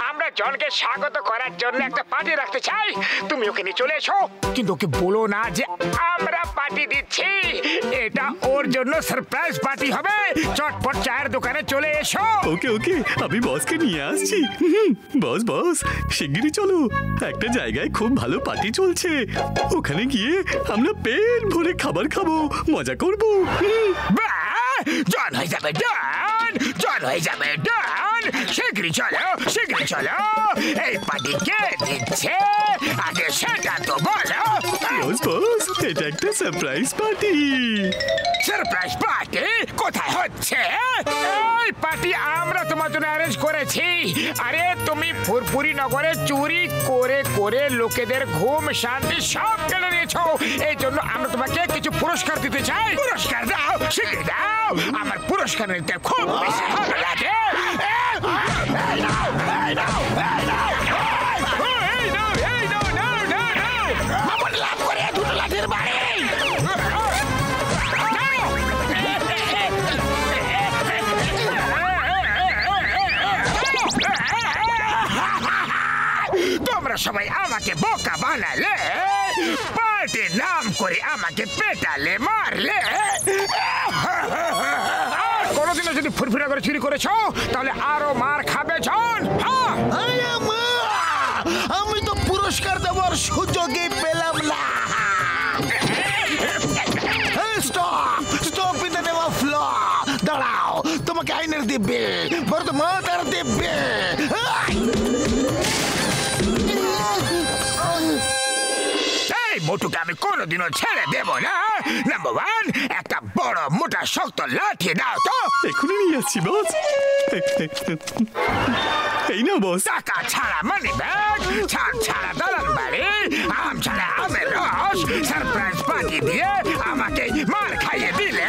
আমরা জনকে স্বাগত করার জন্য একটা পার্টি রাখতে চাই। তুমি ওকে নিয়ে চলে এসো, কিন্তু ওকে বলো না যে আমরা পার্টি দিচ্ছি। এটা ওর জন্য সারপ্রাইজ পার্টি হবে। চটপট চায়ের দোকানে চলে এসো। ওকে ওকে, আমি বসকে নিয়ে আসছি। বস বস, শিগগিরই চলো, একটা জায়গায় খুব ভালো পার্টি চলছে। ওখানে গিয়ে আমরা পেট ভরে খাবার খাবো, মজা করবো। জন হয়ে যাবে ডন, জন হয়ে যাবে ডন। শীঘ্রই চলো, শীঘ্রই চলো। এই পার্টি কে দিচ্ছে আগে সেটা তো বলো। বস বস, এটা একটা সারপ্রাইজ পার্টি। সারপ্রাইজ পার্টি কোথায় হচ্ছে? এই পার্টি আমরা তোমার জন্য অ্যারেঞ্জ করেছি। আরে তুমি ফুরফুরি নগরে চুরি করে করে লোকেদের ঘুম শান্তি সব কেড়ে নিয়েছো। এই জন্য আমরা তোমাকে কিছু পুরস্কার দিতে চাই। পুরস্কার দাও, শিখে দাও। আমার পুরস্কার নিতে খুব বেশি ভালো লাগে। লাভ করে দুটো লাঠির বাড়ি। তোমরা সবাই আমাকে বোকা বানালে, পার্টির নাম করে আমাকে পেটালে, মারলে। কোনোদিনও যদি ফুরফুরা করে চুরি করেছো তাহলে আরো মার খাবে জন। আমি তো পুরস্কার দেওয়ার সুযোগই পেলাম না। Stop in the name of law. দাঁড়াও, তোমাকে আইনের দিব্যে, বড় মাতার দিব্যে। মোটুকে আমি কোনোদিনও ছেড়ে দেব না। নাম্বার ওয়ান, একটা বড় মোটা শক্ত লাঠি দাও তো। এখনই নিয়ে আসছি বস। এই না বস। টাকা ছাড়া মানি ব্যাগ, ছাড় ছাড়া দালান বাড়ি, আম ছাড়া আমের রস, সারপ্রাইজ পার্টি দিয়ে আমাকে মার খাইয়ে দিলে।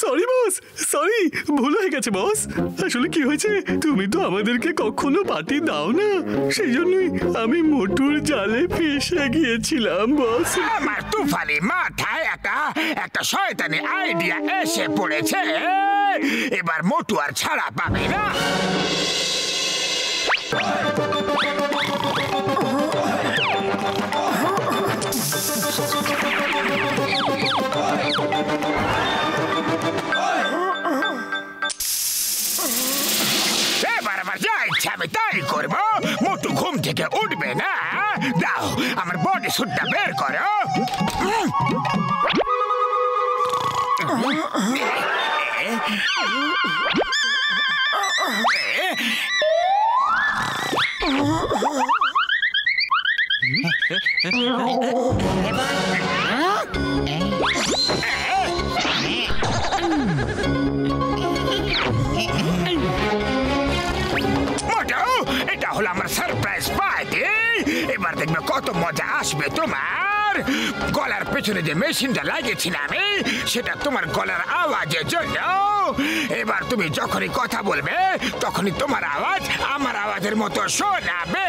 সরি বস, সরি, ভুল হয়ে গেছে বস। আসলে কি হয়েছে, তুমি তো আমাদেরকে কখনো পার্টি দাও না, সেই জন্যই আমি মোটুর জালে ফেসে গিয়েছিলাম বস। আমার তুফানি মাথায় একটা শয়তানি আইডিয়া এসে পড়েছে। এবার মোটু আর ছাড়া পাবে না। আমি তাই করবো। মোটু ঘুম থেকে উঠবে না। দাও আমার বডি স্যুটটা বের করো। এটা হলো আমার সারপ্রাইজ পার্টি। এবার দেখবে কত মজা আসবে তোমার। গলার পেছনে যে মেশিনটা লাগিয়েছি আমি, সেটা তোমার গলার আওয়াজের জন্য। এবার তুমি যখনই কথা বলবে তখনই তোমার আওয়াজ আমার আওয়াজের মতো শোনাবে।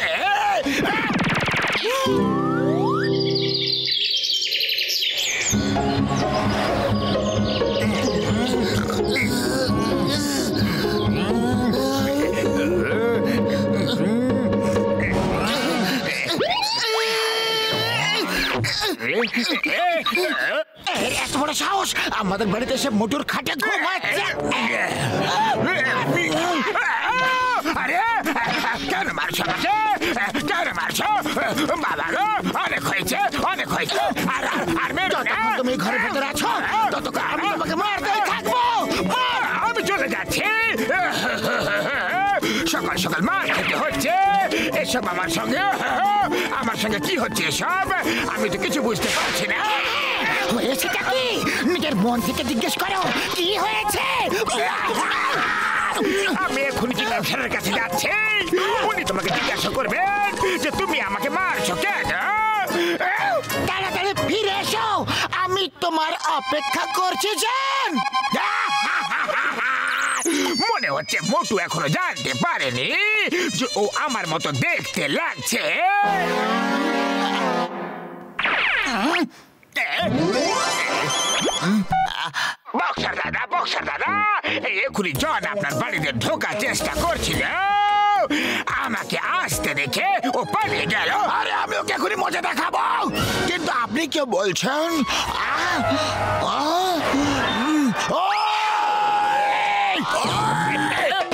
এত বড় সাহস, আমাদের বাড়িতে এসে মোটুর খাটে ঘুমাচ্ছে। আরে কেন মারছো আমাকে, কেন মারছো? বাবা গো, অনেক হয়েছে, অনেক হয়েছে। আর মেরো না। তুমি ঘরের ভেতরে আছো ততক্ষণ আমি তোমাকে মারতেই থাকবো। আমি চলে যাচ্ছি। সকাল সকাল মার খেতে হচ্ছে। এসব আমার সঙ্গে কি হচ্ছে এসব? আমি তো কিছু বুঝতে পারছি না। হয়েছেটা কি? নিজের মন থেকে জিজ্ঞেস করো কি হয়েছে। আমি এখনই জিজ্ঞাসা স্যারের কাছে যাচ্ছি। উনি তোমাকে জিজ্ঞাসা করবেন যে তুমি আমাকে মারছো কেন। তাড়াতাড়ি ফিরে এসো, আমি তোমার অপেক্ষা করছি জান। মনে হচ্ছে মোটু এখনো জানতে পারেনি যে ও আমার মতো দেখতে লাগছে। বক্সার দাদা এখনই জন আপনার বাড়িতে ঢোকার চেষ্টা করছিল, আমাকে আসতে দেখে ও পালিয়ে গেল। আরে আমি ওকে এখনই মজা দেখাবো, কিন্তু আপনি কি বলছেন?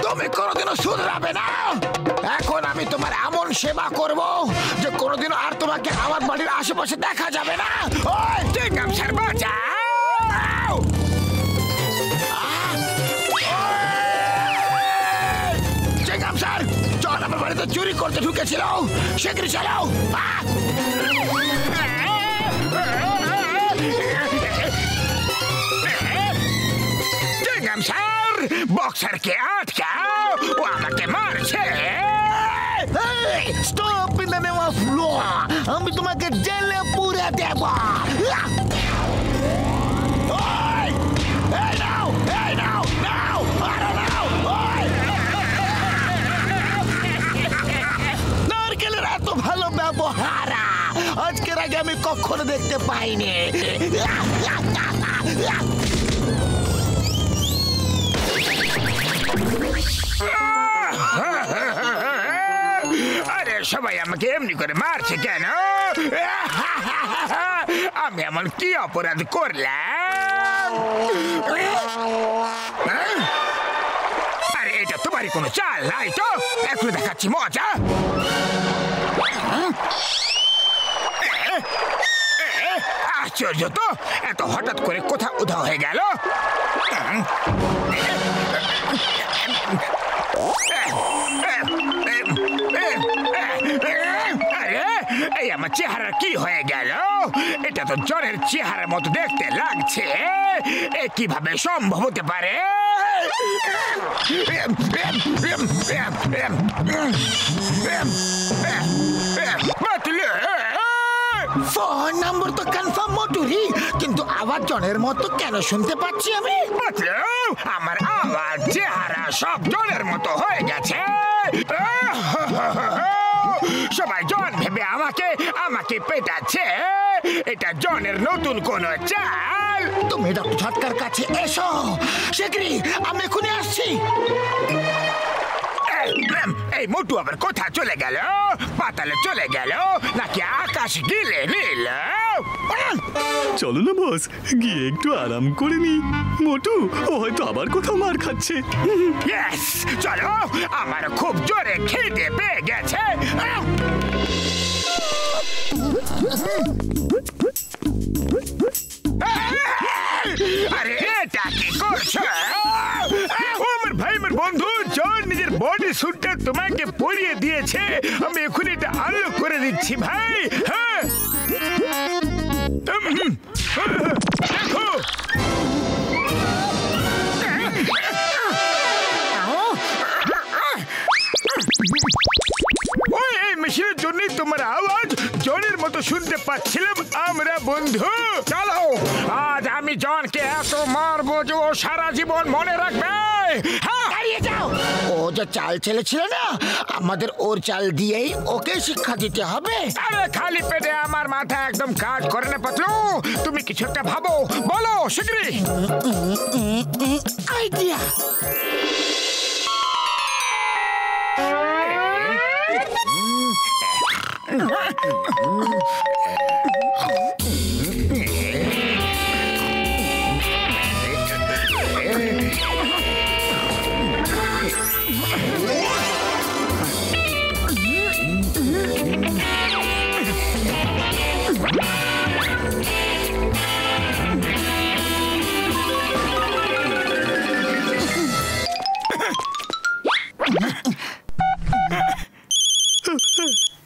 তুমি কোনোদিনও শুধরাবে না। এখন আমি তোমার এমন সেবা করব যে কোনোদিনও আর তোমাকে আমার বাড়ির আশেপাশে দেখা যাবে না। ওই ঠিক আছে স্যার, বাঁচাও। স্যার, জন আমার বাড়িতে চুরি করতে ঢুকেছিল, শিগগিরই চালাও। স্যার, বক্সারকে আটকাও, ও আমাকে মারছে। Stop in the name of law, আমি তোমাকে জেলে পুরে দেব। নারকেলের এত ভালো ব্যবহার আজকের আগে আমি কখনো দেখতে পাইনি। আরে সবাই আমাকে এমনি করে মারছে কেন? আমি এমন কি অপরাধ করলাম? আরে এটা তোমারই কোনো চাল নাই তো, এখন দেখাচ্ছি মজা। আশ্চর্য তো, এত হঠাৎ করে কোথা উধাও হয়ে গেল। এই আমার চেহারা কি হয়ে গেল? এটা তো জনের চেহারার মতো দেখতে লাগছে, এ কিভাবে সম্ভব হতে পারে? ফোন নম্বর তো কনফার্ম মোটুরি, কিন্তু আওয়াজ জনের মতো কেন শুনতে পাচ্ছি আমি? আমার আওয়াজ চেহারা সব জনের মতো হয়ে গেছে। সবাই জন ভেবে আমাকে পেটাচ্ছে। এটা জনের নতুন কোন চাল। তুমি ডক্টর ছটকার কাছে এসো শিগগিরই, আমি এখনই আসছি। এই মোটু আবার কোথায় চলে গেল? পাতালে চলে গেল নাকি আকাশ গিলে নিল? চলো না বস, গিয়ে একটু আরাম করে নি। মোটু ও হয়তো আবার কোথাও মার খাচ্ছে। ইয়েস, চলো, আমার খুব জোরে খিদে পেয়ে গেছে। আরে এটা কি করছো? আমার ভাই, আমার বন্ধু জন নিজের বডি স্যুটটা তোমাকে পরিয়ে দিয়েছে, আমি এখন এটা আনলক করে দিচ্ছি ভাই। হ্যাঁ, দেখো ওই এই মেশিনের জন্যই তোমার আওয়াজ জনের মতো শুনতে পাচ্ছিলাম আমরা বন্ধু। চলো, আজ আমি জনকে এত মারবো যে ও সারা জীবন মনে রাখবে। দাঁড়িয়ে যাও, ও যে চাল ছেলেছিল না, আমাদের ওর চাল দিয়েই ওকে শিক্ষা দিতে হবে। আরে খালি পেটে আমার মাথা একদম কাজ করে না পাতলু, তুমি কিছু একটা ভাবো, বলো শিগগিরই। আইডিয়া,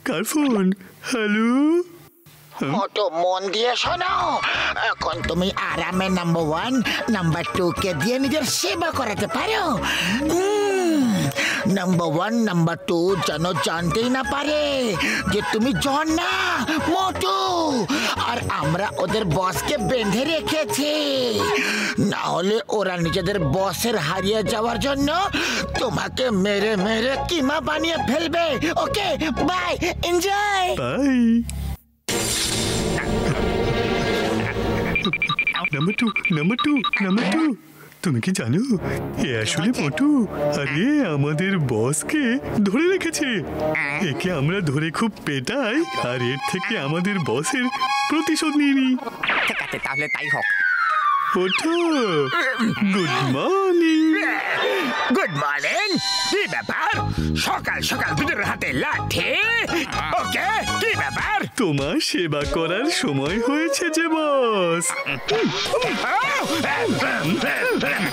কার ফোন? হ্যালো মোটো মন দিয়ে শোনো, এখন তুমি আরামে নাম্বার 1 নাম্বার 2 কে দিয়ে নিজের সেবা করাতে পারো। নাম্বার 1 নাম্বার 2 যেন জানতেই না পারে যে তুমি জন না মোটু, আর আমরা ওদের বসকে বেঁধে রেখেছি। না হলে ওরা নিজেদের বসের হারিয়ে যাওয়ার জন্য তোমাকে মেরে মেরে কিমা বানিয়ে ফেলবে। Okay bye, enjoy. Bye. Number two, তুমি কি জানো এ আসলে মোটু, আরে আমাদের বসকে ধরে রেখেছে। একে আমরা ধরে খুব পেটাই আর এর থেকে আমাদের বসের প্রতিশোধ নিয়ে নিই। ঠিক আছে, তাহলে তাই হোক। ওঠো। Good morning. Good morning. কি ব্যাপার সকাল সকাল দুটোর হাতে লাঠি? ওকে, কি ব্যাপার? তোমার সেবা করার সময় হয়েছে যে বস।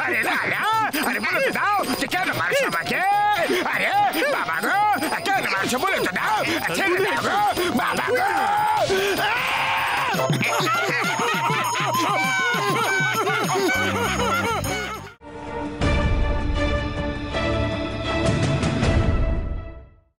আরে দাদা, আরে বলে তো দাও যে কেন মারছো আমাকে? আরে বাবা গো, কেন মারছো বলে তো দাও। ছেড়ে দাও গো।